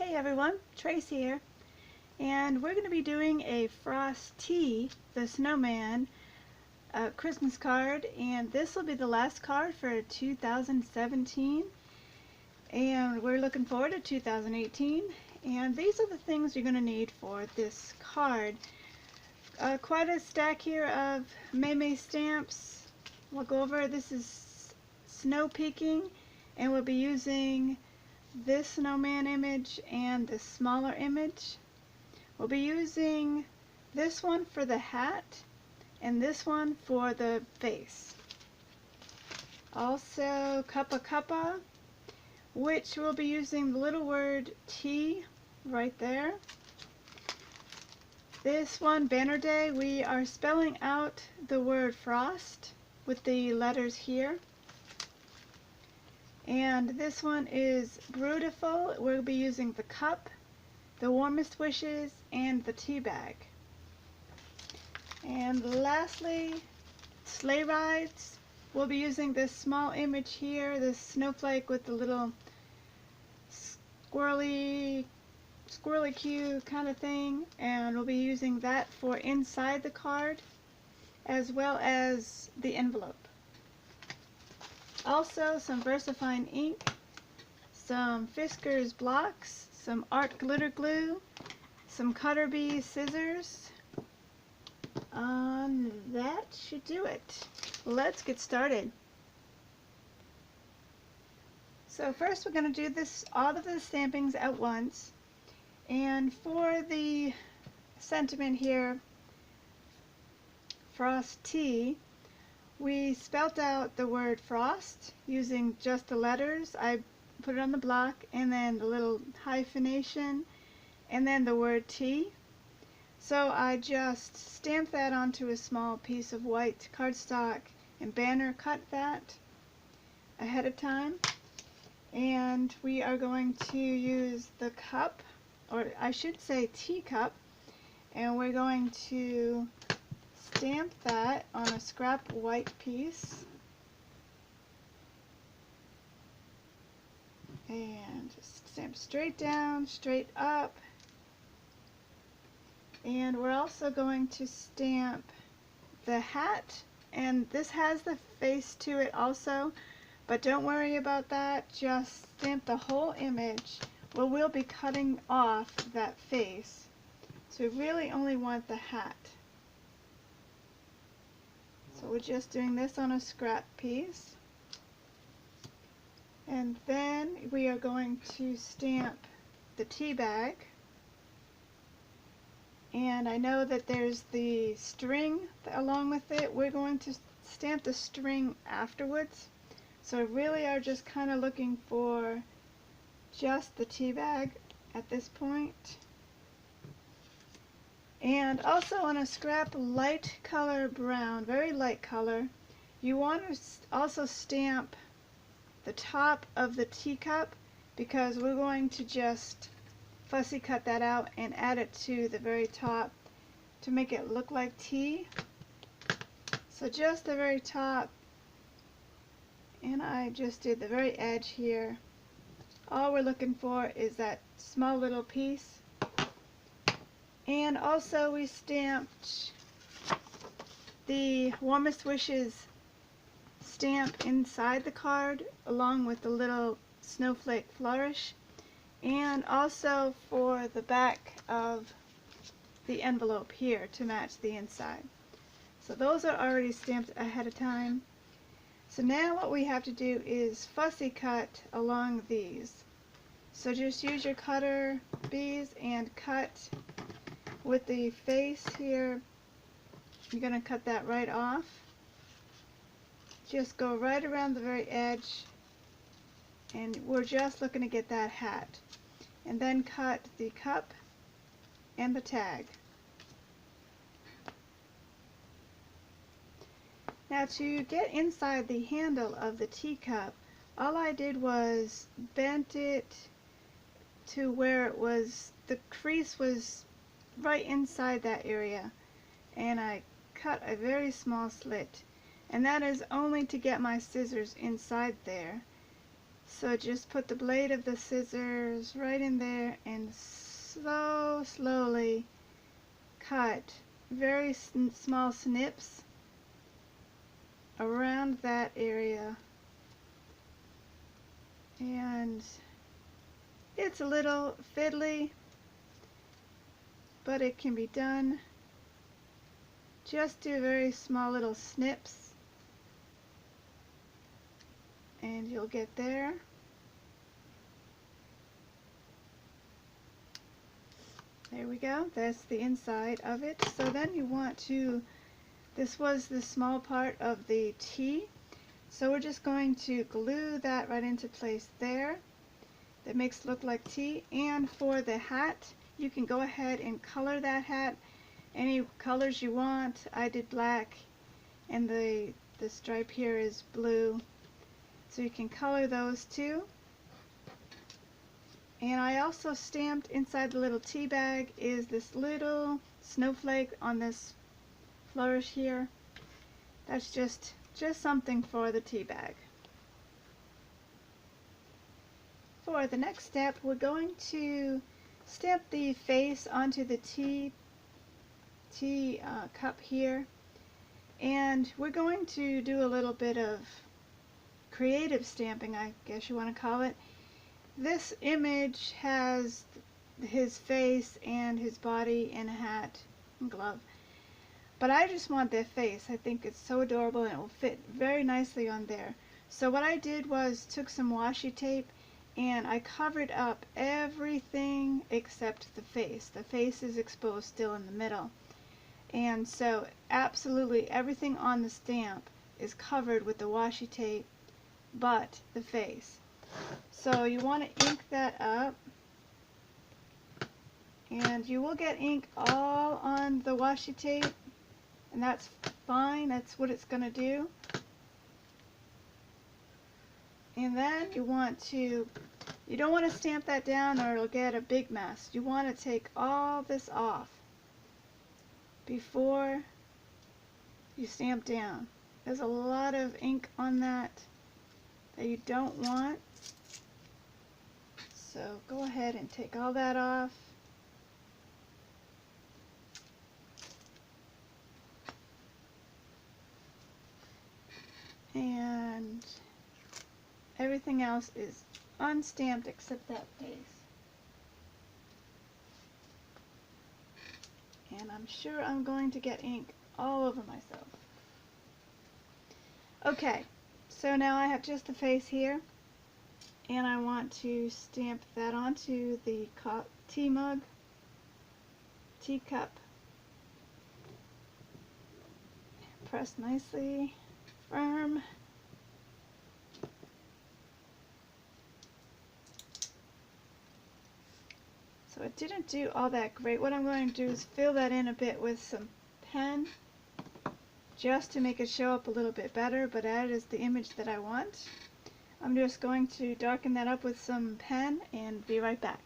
Hey everyone, Trace here, and we're going to be doing a Frosty the Snowman Christmas card, and this will be the last card for 2017, and we're looking forward to 2018, and these are the things you're going to need for this card. Quite a stack here of May stamps. We'll go over, this is snow peeking, and we'll be using this snowman image and this smaller image. We'll be using this one for the hat and this one for the face. Also Kappa, which we'll be using the little word T right there. This one, Banner Day, we are spelling out the word frost with the letters here. And this one is Beautiful. We'll be using the cup, the warmest wishes, and the tea bag. And lastly, sleigh rides. We'll be using this small image here, this snowflake with the little squirrely cue kind of thing, and we'll be using that for inside the card as well as the envelope. Also some VersaFine ink, some Fiskars blocks, some art glitter glue, some Cutter Bee scissors. That should do it. Let's get started. So first we're going to do this, all of the stampings at once. And for the sentiment here, Frosty, we spelt out the word frost using just the letters. I put it on the block, and then the little hyphenation, and then the word T. So I just stamped that onto a small piece of white cardstock and banner cut that ahead of time. And we are going to use the cup, or I should say teacup, and we're going to stamp that on a scrap white piece, and just stamp straight down, straight up. And we're also going to stamp the hat, and this has the face to it also, but don't worry about that, just stamp the whole image. Well, we'll be cutting off that face, so we really only want the hat. So we're just doing this on a scrap piece. And then we are going to stamp the tea bag. And I know that there's the string along with it. We're going to stamp the string afterwards. So we really are just kind of looking for just the tea bag at this point. And also on a scrap light color brown, very light color, you want to also stamp the top of the teacup, because we're going to just fussy cut that out and add it to the very top to make it look like tea. So just the very top, and I just did the very edge here. All we're looking for is that small little piece. And also we stamped the warmest wishes stamp inside the card along with the little snowflake flourish, and also for the back of the envelope here to match the inside. So those are already stamped ahead of time. So now what we have to do is fussy cut along these. So just use your cutter bees and cut with the face here. You're going to cut that right off. Just go right around the very edge, and we're just looking to get that hat. And then cut the cup and the tag. Now to get inside the handle of the teacup, all I did was bent it to where it was, the crease was right inside that area, and I cut a very small slit, and that is only to get my scissors inside there So just put the blade of the scissors right in there and slowly cut very small snips around that area. And it's a little fiddly, but it can be done. Just do very small little snips and you'll get there. There we go. That's the inside of it. So then you want to, this was the small part of the T, so we're just going to glue that right into place there. That makes it look like T. And for the hat, you can go ahead and color that hat any colors you want. I did black, and the stripe here is blue, so you can color those too. And I also stamped inside the little tea bag is this little snowflake on this flourish here. That's just something for the tea bag. For the next step, we're going to stamp the face onto the tea cup here, and we're going to do a little bit of creative stamping, I guess you want to call it. This image has his face and his body and a hat and glove, but I just want their face. I think it's so adorable and it will fit very nicely on there. So what I did was took some washi tape and I covered up everything except the face. The face is exposed still in the middle. And so absolutely everything on the stamp is covered with the washi tape but the face. So you want to ink that up, and you will get ink all on the washi tape, and that's fine. That's what it's going to do. And then you don't want to stamp that down or it'll get a big mess. You want to take all this off before you stamp down. There's a lot of ink on that you don't want. So go ahead and take all that off. And everything else is unstamped except that face. And I'm sure I'm going to get ink all over myself. Okay, so now I have just the face here, and I want to stamp that onto the teacup. Press nicely, firm. So it didn't do all that great. What I'm going to do is fill that in a bit with some pen, just to make it show up a little bit better, but that is the image that I want. I'm just going to darken that up with some pen and be right back.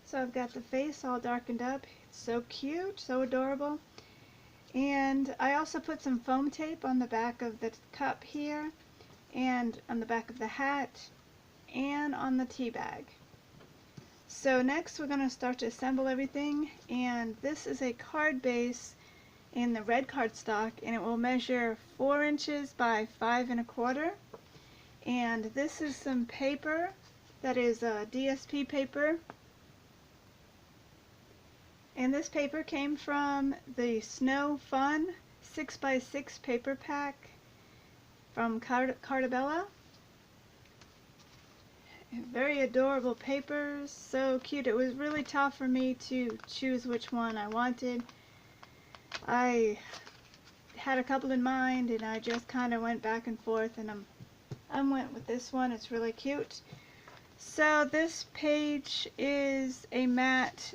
So I've got the face all darkened up. It's so cute, so adorable. And I also put some foam tape on the back of the cup here, and on the back of the hat, and on the tea bag. So next we're going to start to assemble everything, and this is a card base in the red cardstock, and it will measure 4 inches by 5 1/4. And this is some paper that is DSP paper, and this paper came from the Snow Fun 6x6 paper pack from Cartabella. Very adorable papers, so cute. It was really tough for me to choose which one I wanted. I had a couple in mind, and I just kind of went back and forth, and I went with this one. It's really cute. So this page is a mat,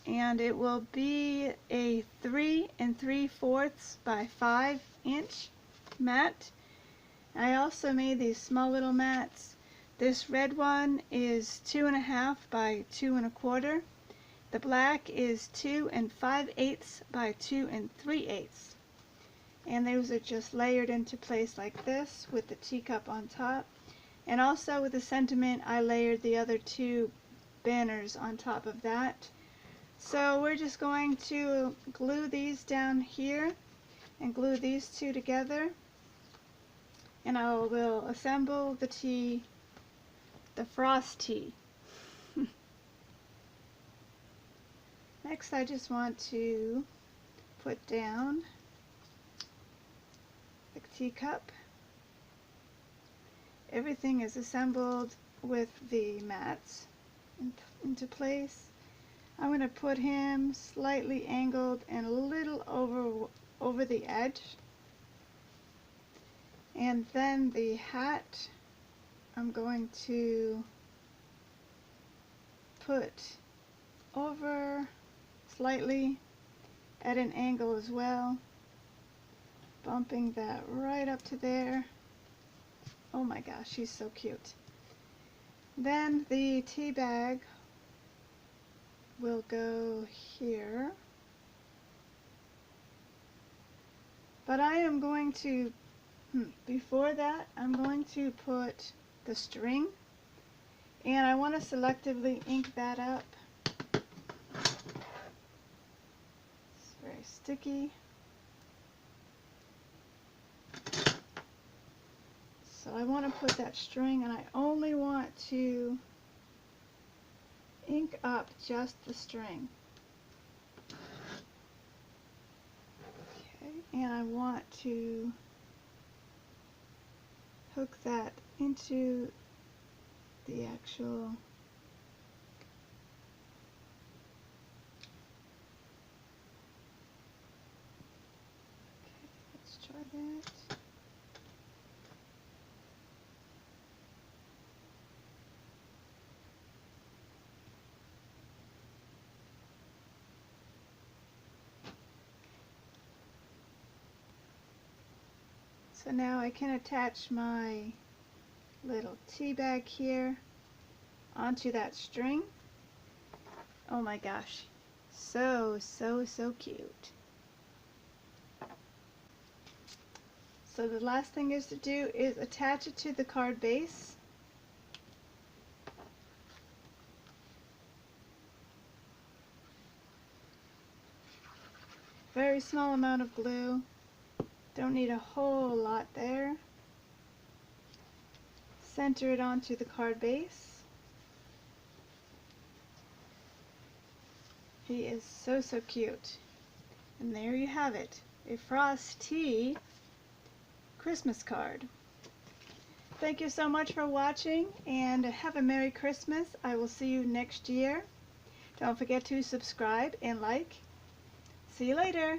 and it will be a 3 3/4 by 5 inch mat. I also made these small little mats. This red one is 2 1/2 by 2 1/4. The black is 2 5/8 by 2 3/8. and those are just layered into place like this with the teacup on top. And also with the sentiment, I layered the other two banners on top of that. So we're just going to glue these down here and glue these two together, and I will assemble the tea, the frost tea. Next, I just want to put down the teacup. Everything is assembled with the mats into place. I'm going to put him slightly angled and a little over the edge. And then the hat, I'm going to put over slightly at an angle as well, bumping that right up to there. Oh my gosh, she's so cute. Then the tea bag will go here, but I am going to, before that, I'm going to put the string, and I want to selectively ink that up. It's very sticky. So I want to put that string, and I only want to ink up just the string. Okay, and I want to hook that into the actual let's try that. So now I can attach my little tea bag here onto that string. Oh my gosh, so cute. So the last thing is to do is attach it to the card base. Very small amount of glue. Don't need a whole lot there. Center it onto the card base. He is so cute. And there you have it, a Frost Tea Christmas card. Thank you so much for watching, and have a Merry Christmas. I will see you next year. Don't forget to subscribe and like. See you later.